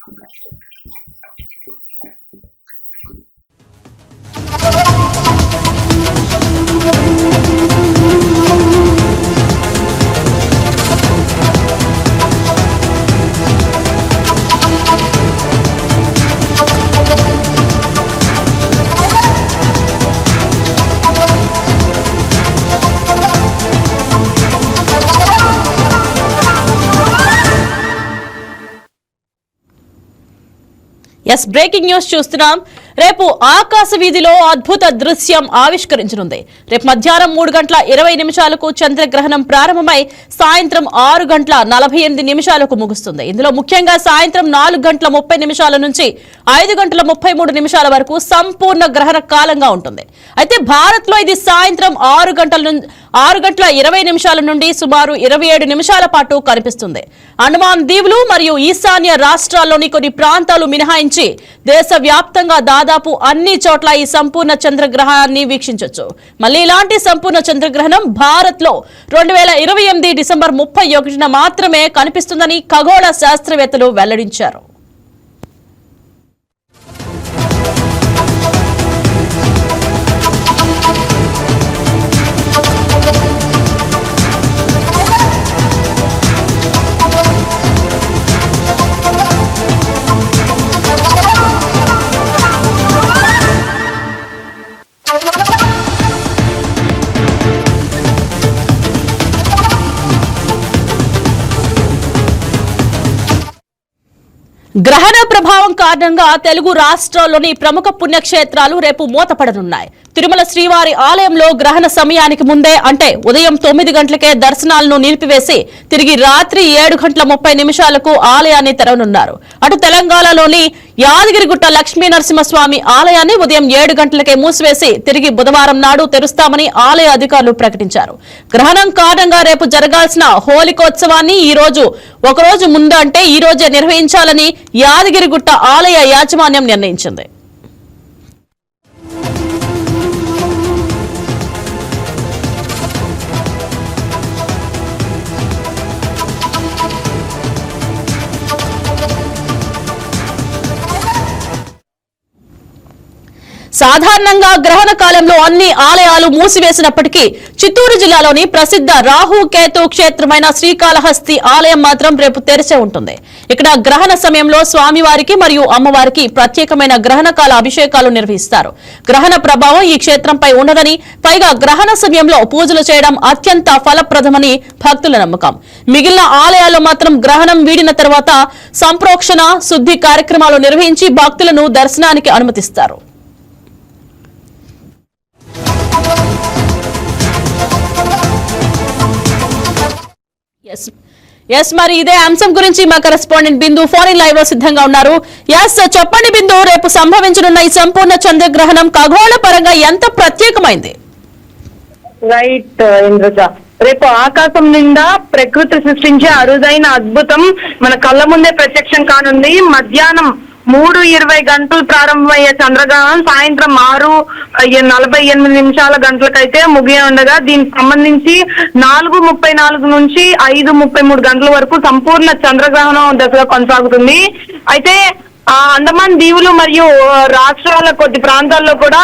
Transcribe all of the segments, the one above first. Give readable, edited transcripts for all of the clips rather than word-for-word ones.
Yes breaking news చూస్తున్నాం. రేపు ఆకాశ వీధిలో అద్భుత దృశ్యం ఆవిష్కరించనుంది. రేపు మధ్యాహ్నం 3:20 చంద్రగ్రహణం ప్రారంభమై సాయంత్రం 6:48 ముగుస్తుంది. ఇందులో ముఖ్యంగా సాయంత్రం 4:30 నుంచి 5:33 వరకు సంపూర్ణ గ్రహణ కాలంగా ఉంటుంది. అయితే భారత్ లో ఇది సాయంత్రం 6:20 నుండి సుమారు 27 నిమిషాల పాటు కనిపిస్తుంది. అండమాన్ దీవులు మరియు ఈశాన్య రాష్ట్రాల్లోని కొన్ని ప్రాంతాలు మినహాయించి దేశవ్యాప్తంగా దాదాపు అన్ని చోట్ల ఈ సంపూర్ణ చంద్రగ్రహణాన్ని వీక్షించవచ్చు. మళ్ళీ ఇలాంటి సంపూర్ణ చంద్రగ్రహణం భారత్ లో 2028 డిసెంబర్ 31న మాత్రమే కనిపిస్తుందని ఖగోళ శాస్త్రవేత్తలు వెల్లడించారు. గ్రహణ ప్రభావం కారణంగా తెలుగు రాష్ట్రాల్లోని ప్రముఖ పుణ్యక్షేత్రాలు రేపు మూతపడనున్నాయి. తిరుమల శ్రీవారి ఆలయంలో గ్రహణ సమయానికి ముందే అంటే ఉదయం 9 గంటలకే దర్శనాలను నిలిపివేసి తిరిగి రాత్రి 7:30 ఆలయాన్ని తెరవనున్నారు. అటు తెలంగాణలోని యాదగిరిగుట్ట లక్ష్మీ నరసింహస్వామి ఆలయాన్ని ఉదయం 7 గంటలకే మూసివేసి తిరిగి బుధవారం నాడు తెరుస్తామని ఆలయ అధికారులు ప్రకటించారు. గ్రహణం కారణంగా రేపు జరగాల్సిన హోలికోత్సవాన్ని ఒకరోజు ముందు అంటే ఈ రోజే నిర్వహించాలని యాదగిరిగుట్ట ఆలయ యాజమాన్యం నిర్ణయించింది. సాధారణంగా గ్రహణ కాలంలో అన్ని ఆలయాలు మూసివేసినప్పటికీ చిత్తూరు జిల్లాలోని ప్రసిద్ధ రాహు కేతు క్షేత్రమైన శ్రీకాళహస్తి ఆలయం మాత్రం రేపు తెరిచే ఉంటుంది. ఇక్కడ గ్రహణ సమయంలో స్వామివారికి మరియు అమ్మవారికి ప్రత్యేకమైన గ్రహణకాల అభిషేకాలు నిర్వహిస్తారు. గ్రహణ ప్రభావం ఈ క్షేత్రంపై ఉండదని, పైగా గ్రహణ సమయంలో పూజలు చేయడం అత్యంత ఫలప్రదమని భక్తుల నమ్మకం. మిగిలిన ఆలయాల్లో మాత్రం గ్రహణం వీడిన తర్వాత సంప్రోక్షణ శుద్ధి కార్యక్రమాలు నిర్వహించి భక్తులను దర్శనానికి అనుమతిస్తారు. మరి ఇదే అంశం గురించి మా correspondent Bindu phone in live లో సిద్ధంగా ఉన్నారు. చెప్పండి బిందు, రేపు సంభవించనున్న ఈ సంపూర్ణ చంద్రగ్రహణం ఖగోళ పరంగా ఎంత ప్రత్యేకమైంది? రైట్ ఇంద్రజ, రేపు ఆకాశం నిండా ప్రకృతి సృష్టించే అరుదైన అద్భుతం మన కళ్ళ ముందే ప్రత్యక్షం కానుంది. మధ్యాహ్నం 3:20 ప్రారంభమయ్యే చంద్రగ్రహణం సాయంత్రం 6:48 ముగియ ఉండగా దీనికి సంబంధించి 4:34 నుంచి 5:33 గంటల వరకు సంపూర్ణ చంద్రగ్రహణం దశగా కొనసాగుతుంది. అయితే అండమాన్ దీవులు మరియు రాష్ట్రాల కొద్ది ప్రాంతాల్లో కూడా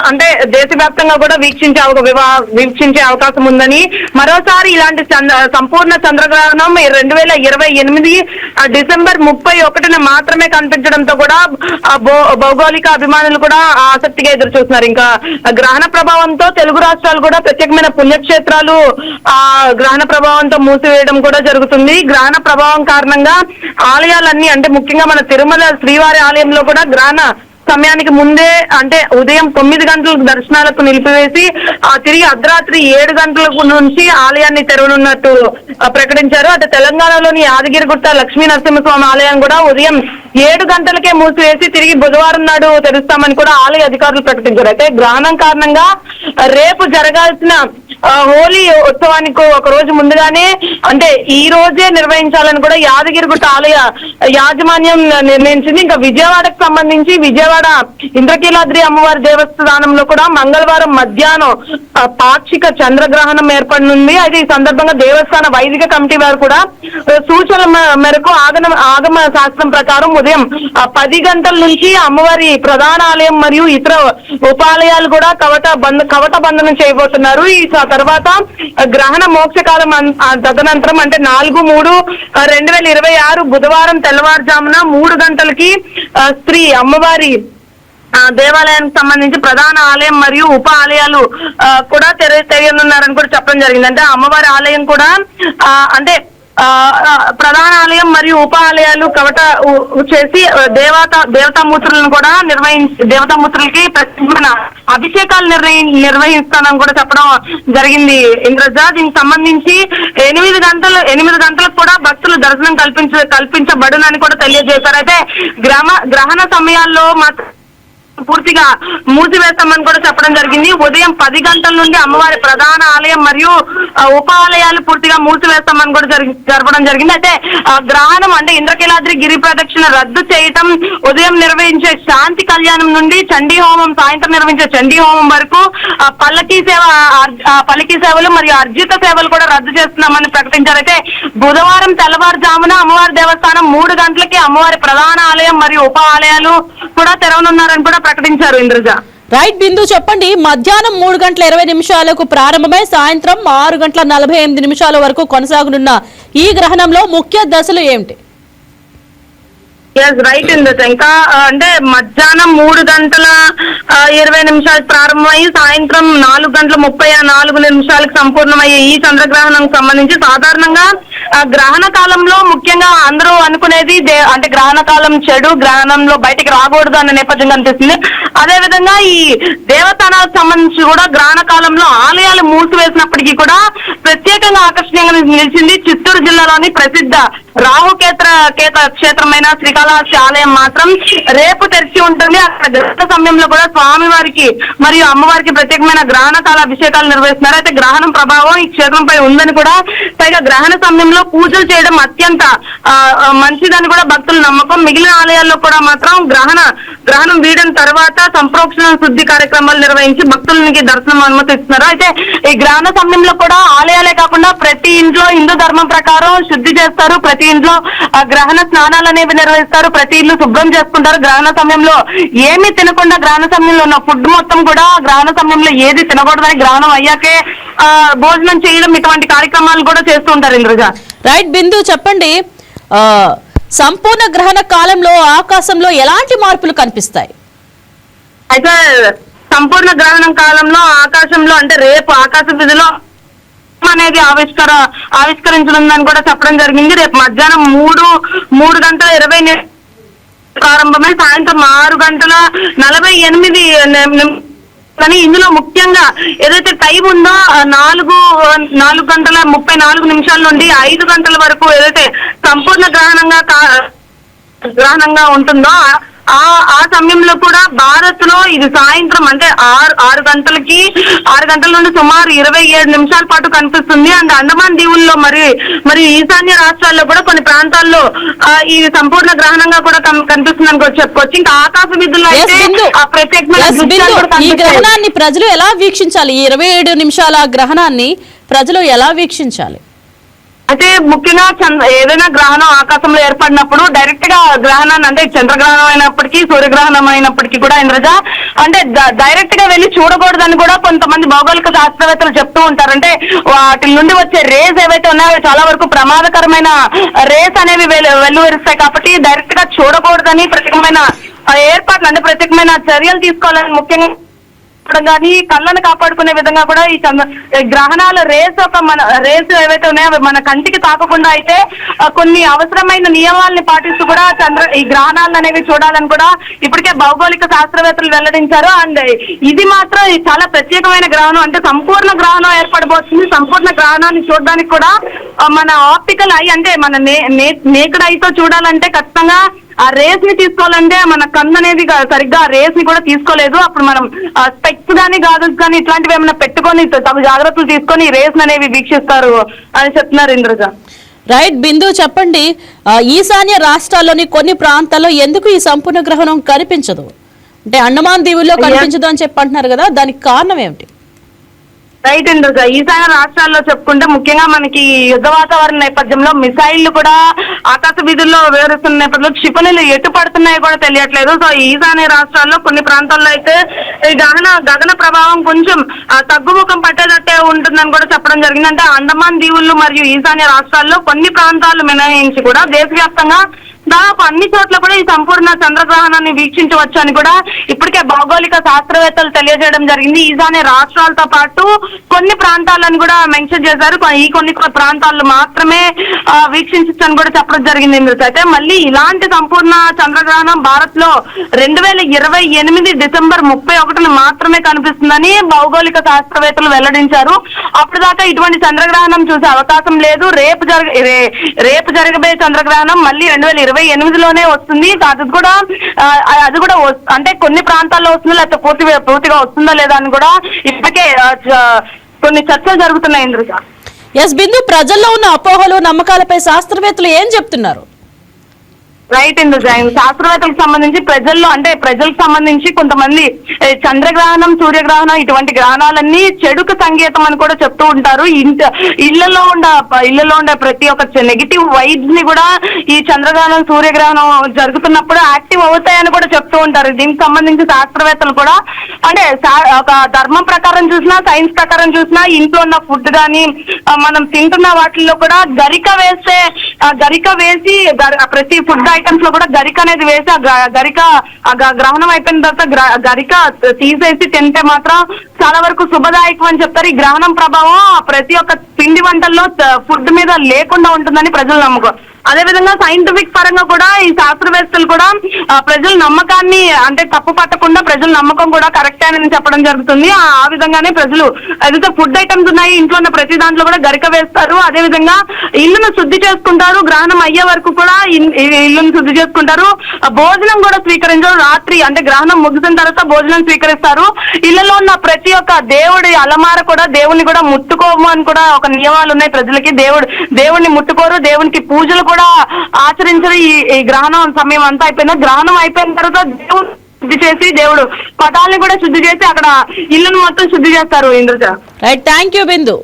అంటే దేశవ్యాప్తంగా కూడా వీక్షించే అవకాశం ఉందని, మరోసారి ఇలాంటి సంపూర్ణ చంద్రగ్రహణం 2028 డిసెంబర్ 31న మాత్రమే కనిపించడంతో కూడా భౌగోళిక అభిమానులు కూడా ఆసక్తిగా ఎదురు చూస్తున్నారు. ఇంకా గ్రహణ ప్రభావంతో తెలుగు రాష్ట్రాలు కూడా ప్రత్యేకమైన పుణ్యక్షేత్రాలు గ్రహణ ప్రభావంతో మూసివేయడం కూడా జరుగుతుంది. గ్రహణ ప్రభావం కారణంగా ఆలయాలన్నీ అంటే ముఖ్యంగా మన తిరుమల శ్రీవారి ఆలయంలో కూడా గ్రహణ సమయానికి ముందే అంటే ఉదయం 9 గంటలకు దర్శనాలకు నిలిపివేసి తిరిగి అర్ధరాత్రి 7 గంటలకు నుంచి ఆలయాన్ని తెరవనున్నట్టు ప్రకటించారు. అటు తెలంగాణలోని యాదగిరిగుట్ట లక్ష్మీ నరసింహస్వామి ఆలయం కూడా ఉదయం 7 గంటలకే మూసివేసి తిరిగి బుధవారం నాడు తెరుస్తామని కూడా ఆలయ అధికారులు ప్రకటించారు. అయితే గ్రహణం కారణంగా రేపు జరగాల్సిన హోలీ ఉత్సవానికి ఒక రోజు ముందుగానే అంటే ఈ రోజే నిర్వహించాలని కూడా యాదగిరిగుట్ట ఆలయ యాజమాన్యం నిర్ణయించింది. ఇంకా విజయవాడకు సంబంధించి విజయవాడ ఇంద్రకీలాద్రి అమ్మవారి దేవస్థానంలో కూడా మంగళవారం మధ్యాహ్నం పాక్షిక చంద్రగ్రహణం ఏర్పడనుంది. అయితే ఈ సందర్భంగా దేవస్థాన వైదిక కమిటీ వారు కూడా సూచనల మేరకు ఆగమ శాస్త్రం ప్రకారం ఉదయం 10 గంటల నుంచి అమ్మవారి ప్రధాన ఆలయం మరియు ఇతర ఉపాలయాలు కూడా కవట బంధనం చేయబోతున్నారు. ఈ తర్వాత గ్రహణ మోక్షకాలం తదనంతరం అంటే 4/3/2026 బుధవారం తెల్లవారుజామున 3 గంటలకి శ్రీ అమ్మవారి దేవాలయానికి సంబంధించి ప్రధాన ఆలయం మరియు ఉప ఆలయాలు కూడా తెరయనున్నారని కూడా చెప్పడం జరిగింది. అంటే అమ్మవారి ఆలయం కూడా అంటే ప్రధాన ఆలయం మరియు ఉప ఆలయాలు కవట చేసి దేవతామూర్తులను కూడా దేవతామూర్తులకి ప్రత్యేకమైన అభిషేకాలు నిర్వహిస్తానని కూడా చెప్పడం జరిగింది. ఇంద్రజ దీనికి సంబంధించి 8 గంటలకు కూడా భక్తులు దర్శనం కల్పించబడునని కూడా తెలియజేశారు. అయితే గ్రహణ సమయాల్లో మాత్రం పూర్తిగా మూసివేస్తామని కూడా చెప్పడం జరిగింది. ఉదయం 10 గంటల నుండి అమ్మవారి ప్రధాన ఆలయం మరియు ఉప ఆలయాలు పూర్తిగా మూసివేస్తామని కూడా జరపడం జరిగింది. అయితే గ్రహణం అంటే ఇంద్రకీలాద్రి గిరి ప్రదక్షిణ రద్దు చేయటం, ఉదయం నిర్వహించే శాంతి కళ్యాణం నుండి చండీ హోమం, సాయంత్రం నిర్వహించే చండీ హోమం వరకు పల్లకీ సేవలు మరియు అర్జిత సేవలు కూడా రద్దు చేస్తున్నామని ప్రకటించారు. అయితే బుధవారం తెల్లవారుజామున అమ్మవారి దేవస్థానం 3 గంటలకి అమ్మవారి ప్రధాన ఆలయం మరియు ఉప ఆలయాలు కూడా తెరవనున్నారని కూడా ప్రకటించారు. ఇంద్రజ రైట్ బిందు చెప్పండి, మధ్యాహ్నం 3:20 ప్రారంభమై సాయంత్రం 6:48 వరకు కొనసాగనున్న ఈ గ్రహణంలో ముఖ్య దశలు ఏమిటి? రైట్ ఇంద్రజ ఇంకా అంటే మధ్యాహ్నం 3:20 ప్రారంభమై సాయంత్రం 4:34 సంపూర్ణమయ్యే ఈ చంద్రగ్రహణంకి సంబంధించి సాధారణంగా గ్రహణ కాలంలో ముఖ్యంగా అందరూ అనుకునేది అంటే గ్రహణ కాలం చెడు, గ్రహణంలో బయటికి రాకూడదు అన్న నేపథ్యం కనిపిస్తుంది. అదేవిధంగా ఈ దేవస్థానాలకు సంబంధించి కూడా గ్రహణ కాలంలో ఆలయాలు మూసివేసినప్పటికీ కూడా ప్రత్యేకంగా ఆకర్షణీయంగా నిలిచింది చిత్తూరు జిల్లాలోని ప్రసిద్ధ రాహుకేత క్షేత్రమైన శ్రీకాళహస్తి ఆలయం మాత్రం రేపు తెరిచి ఉంటుంది. అక్కడ గ్రహణ సమయంలో కూడా స్వామివారికి మరియు అమ్మవారికి ప్రత్యేకమైన గ్రహణ కాల అభిషేకాలు నిర్వహిస్తున్నారు. అయితే గ్రహణం ప్రభావం ఈ క్షేత్రంపై ఉందని కూడా, పైగా గ్రహణ సమయంలో పూజలు చేయడం అత్యంత మంచిదని కూడా భక్తుల నమ్మకం. మిగిలిన ఆలయాల్లో కూడా మాత్రం గ్రహణం వీడిన తర్వాత సంప్రోక్షణ శుద్ధి కార్యక్రమాలు నిర్వహించి భక్తులకి దర్శనం అనుమతిస్తున్నారు. అయితే ఈ గ్రహణ సమయంలో కూడా ఆలయాలే కాకుండా ప్రతి ఇంట్లో హిందూ ధర్మం ప్రకారం శుద్ధి చేస్తారు, ప్రతి ఇంట్లో గ్రహణ స్నానాలు అనేవి నిర్వహిస్తారు, ప్రతి ఇల్లు శుభ్రం చేసుకుంటారు. గ్రహణ సమయంలో ఏమీ తినకుండా గ్రహణ సమయంలో ఉన్న ఫుడ్ మొత్తం కూడా గ్రహణ సమయంలో ఏది తినకూడదని గ్రహణం అయ్యాకే భోజనం చేయడం, ఇటువంటి కార్యక్రమాలు కూడా చేస్తూ ఉంటారు. ఇంద్రజ రైట్ బిందు చెప్పండి, సంపూర్ణ గ్రహణ కాలంలో ఆకాశంలో ఎలాంటి మార్పులు కనిపిస్తాయి? అయితే సంపూర్ణ గ్రహణం కాలంలో ఆకాశంలో అంటే రేపు ఆకాశ విధిలో అనేది ఆవిష్కరించనుందని కూడా చెప్పడం జరిగింది. రేపు మధ్యాహ్నం 3:20 ప్రారంభమై సాయంత్రం 6:48 కానీ ఇందులో ముఖ్యంగా ఏదైతే టైం ఉందో 4:34 నుండి 5 గంటల వరకు ఏదైతే సంపూర్ణ గ్రహణంగా ఉంటుందో ఆ సమయంలో కూడా భారత్ లో ఇది సాయంత్రం అంటే 6 గంటల నుండి సుమారు 27 నిమిషాల పాటు కనిపిస్తుంది. అండ్ అండమాన్ దీవుల్లో మరియు ఈశాన్య రాష్ట్రాల్లో కూడా కొన్ని ప్రాంతాల్లో ఈ సంపూర్ణ గ్రహణంగా కూడా కనిపిస్తుందని కూడా చెప్పుకోవచ్చు. ఇంకా ఆకాశ విధుల్లో అయితే ప్రత్యేకమైన ఈ గ్రహణాన్ని ప్రజలు ఎలా వీక్షించాలి? ఈ 27 నిమిషాల గ్రహణాన్ని ప్రజలు ఎలా వీక్షించాలి? అయితే ముఖ్యంగా ఏదైనా గ్రహణం ఆకాశంలో ఏర్పడినప్పుడు డైరెక్ట్ గా గ్రహణాన్ని అంటే చంద్రగ్రహణం అయినప్పటికీ సూర్యగ్రహణం అయినప్పటికీ కూడా ఇంద్రజ అంటే డైరెక్ట్ గా వెళ్ళి చూడకూడదని కూడా కొంతమంది భౌగోళిక శాస్త్రవేత్తలు చెప్తూ ఉంటారు. అంటే వాటి నుండి వచ్చే రేస్ ఏవైతే ఉన్నాయో చాలా వరకు ప్రమాదకరమైన రేస్ అనేవి వెల్లువరిస్తాయి కాబట్టి డైరెక్ట్ గా చూడకూడదని ప్రత్యేకమైన ఏర్పాట్లు అంటే ప్రత్యేకమైన చర్యలు తీసుకోవాలని ముఖ్యంగా కానీ కళ్ళను కాపాడుకునే విధంగా కూడా ఈ గ్రహణాల రేస్ ఏవైతే ఉన్నాయో మన కంటికి తాకకుండా అయితే కొన్ని అవసరమైన నియమాలని పాటిస్తూ కూడా ఈ గ్రహణాలను అనేవి చూడాలని కూడా ఇప్పటికే భౌగోళిక శాస్త్రవేత్తలు వెల్లడించారు. అండ్ ఇది మాత్రం చాలా ప్రత్యేకమైన గ్రహణం, అంటే సంపూర్ణ గ్రహణం ఏర్పడబోతుంది. సంపూర్ణ గ్రహణాన్ని చూడడానికి కూడా మన ఆప్టికల్ ఐ అంటే మన నేకడ్ ఐతో చూడాలంటే ఖచ్చితంగా ఆ రేస్ ని తీసుకోవాలంటే మన కన్ను అనేది సరిగ్గా ఆ రేస్ ని కూడా తీసుకోలేదు. అప్పుడు మనం స్పెక్స్ గానీ గాజల్స్ కానీ ఇట్లాంటివి ఏమైనా పెట్టుకొని తగు జాగ్రత్తలు తీసుకొని ఈ రేస్ అనేవి వీక్షిస్తారు అని చెప్తున్నారు ఇంద్రజ. రైట్ బిందు, చెప్పండి, ఈశాన్య రాష్ట్రాల్లోని కొన్ని ప్రాంతాల్లో ఎందుకు ఈ సంపూర్ణ గ్రహణం కనిపించదు? అంటే అండమాన్ దీవుల్లో కనిపించదు అని చెప్పి అంటున్నారు కదా, దానికి కారణం ఏమిటి? రైట్ ఇంద్రజ, ఈశాన్య రాష్ట్రాల్లో చెప్పుకుంటే ముఖ్యంగా మనకి యుద్ధ వాతావరణ నేపథ్యంలో మిసైళ్లు కూడా ఆకాశ వీధుల్లో వివరిస్తున్న నేపథ్యంలో క్షిపణులు ఎటు పడుతున్నాయో కూడా తెలియట్లేదు. సో ఈశాన్య రాష్ట్రాల్లో కొన్ని ప్రాంతాల్లో అయితే ఈ గగన ప్రభావం కొంచెం తగ్గుముఖం పట్టేటట్టే ఉంటుందని కూడా చెప్పడం జరిగింది. అంటే అండమాన్ దీవులు మరియు ఈశాన్య రాష్ట్రాల్లో కొన్ని ప్రాంతాలు మినహాయించి కూడా దేశవ్యాప్తంగా దాదాపు అన్ని చోట్ల కూడా ఈ సంపూర్ణ చంద్రగ్రహణాన్ని వీక్షించవచ్చు అని కూడా ఇప్పటికే భౌగోళిక శాస్త్రవేత్తలు తెలియజేయడం జరిగింది. ఈశాన్య రాష్ట్రాలతో పాటు కొన్ని ప్రాంతాలను కూడా మెన్షన్ చేశారు. ఈ కొన్ని ప్రాంతాల్లో మాత్రమే వీక్షించవచ్చు అని కూడా చెప్పడం జరిగింది. అయితే మళ్ళీ ఇలాంటి సంపూర్ణ చంద్రగ్రహణం భారత్ లో 2028 డిసెంబర్ 31 మాత్రమే కనిపిస్తుందని భౌగోళిక శాస్త్రవేత్తలు వెల్లడించారు. అప్పటిదాకా ఇటువంటి చంద్రగ్రహణం చూసే అవకాశం లేదు. రేపు జరగబోయే చంద్రగ్రహణం మళ్ళీ 2028లోనే వస్తుంది. అది కూడా అంటే కొన్ని ప్రాంతాల్లో వస్తుందో లేకపోతే పూర్తిగా వస్తుందా లేదా అని కూడా ఇప్పటికే కొన్ని చర్చలు జరుగుతున్నాయి ఇంద్రజ. ఎస్ బిందు, ప్రజల్లో ఉన్న అపోహలు నమ్మకాలపై శాస్త్రవేత్తలు ఏం చెప్తున్నారు? రైట్ ఇంద్రజ, శాస్త్రవేత్తలకు సంబంధించి ప్రజలకు సంబంధించి కొంతమంది చంద్రగ్రహణం, సూర్యగ్రహణం ఇటువంటి గ్రహణాలన్నీ చెడుకు సంకేతం అని కూడా చెప్తూ ఉంటారు. ఇళ్లలో ఉండే ప్రతి ఒక్క నెగిటివ్ వైబ్స్ ని కూడా ఈ చంద్రగ్రహణం, సూర్యగ్రహణం జరుగుతున్నప్పుడు యాక్టివ్ అవుతాయని కూడా చెప్తూ ఉంటారు. దీనికి సంబంధించి శాస్త్రవేత్తలు కూడా అంటే ఒక ధర్మం ప్రకారం చూసినా, సైన్స్ ప్రకారం చూసినా ఇంట్లో ఉన్న ఫుడ్ కానీ మనం తింటున్న వాటిల్లో కూడా గరిక వేసి ప్రతి ఫుడ్ ఐటమ్స్ లో కూడా గరిక అనేది వేసి గ్రహణం అయిపోయిన తర్వాత గరిక తీసేసి తింటే మాత్రం చాలా వరకు శుభదాయకం అని చెప్తారు. ఈ గ్రహణం ప్రభావం ప్రతి ఒక్క పిండి వంటల్లో ఫుడ్ మీద లేకుండా ఉంటుందని ప్రజలు నమ్మకం. అదేవిధంగా సైంటిఫిక్ పరంగా కూడా ఈ శాస్త్రవేత్తలు కూడా ప్రజల నమ్మకాన్ని అంటే తప్పు పట్టకుండా ప్రజల నమ్మకం కూడా కరెక్టే అని చెప్పడం జరుగుతుంది. ఆ విధంగానే ప్రజలు ఏదైతే ఫుడ్ ఐటమ్స్ ఉన్నాయి ఇంట్లో ఉన్న ప్రతి దాంట్లో కూడా గరిక వేస్తారు. అదేవిధంగా ఇల్లును శుద్ధి చేసుకుంటారు. గ్రహణం అయ్యే వరకు కూడా ఇల్లును శుద్ధి చేసుకుంటారు. భోజనం కూడా స్వీకరించారు. రాత్రి అంటే గ్రహణం ముగిసిన తర్వాత భోజనం స్వీకరిస్తారు. ఇళ్లలో ఉన్న ప్రతి ఒక్క దేవుడి అలమార కూడా దేవుని కూడా ముట్టుకోము అని కూడా ఒక నియమాలు ఉన్నాయి ప్రజలకి. దేవుడిని ముట్టుకోరు, దేవునికి పూజలు కూడా ఆచరించరు. ఈ గ్రహణం సమయం అంతా అయిపోయింది. గ్రహణం అయిపోయిన తర్వాత దేవుడు శుద్ధి చేసి దేవుడు పటాలని కూడా శుద్ధి చేసి అక్కడ ఇల్లును మొత్తం శుద్ధి చేస్తారు Indraja. Right, thank you Bindu.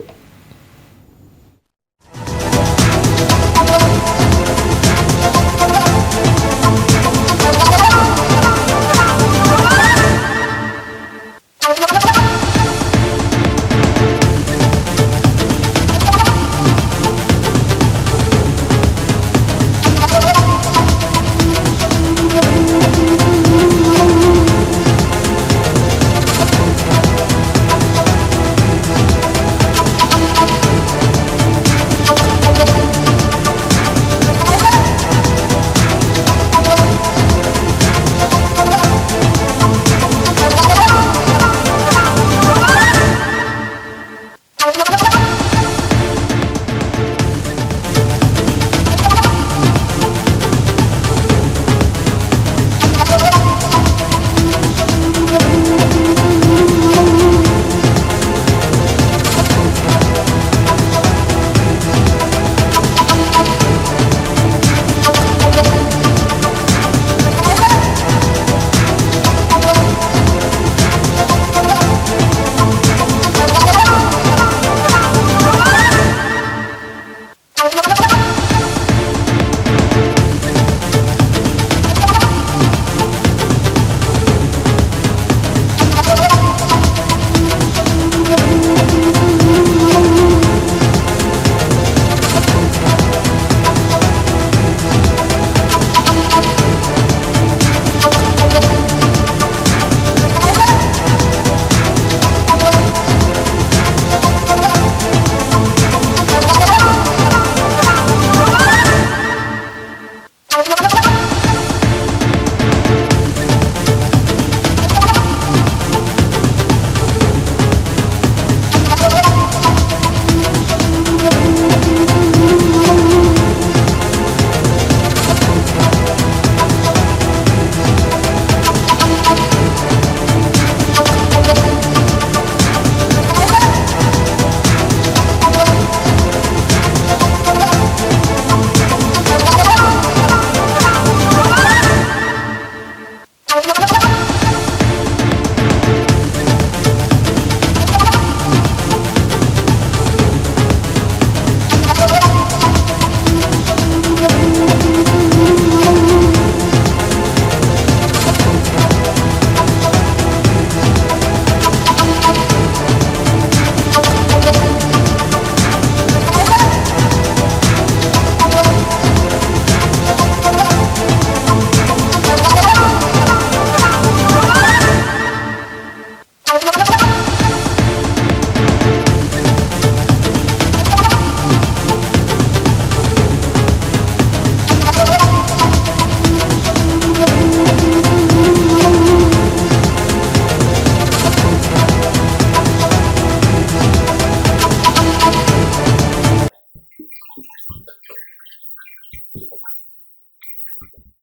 Thank you.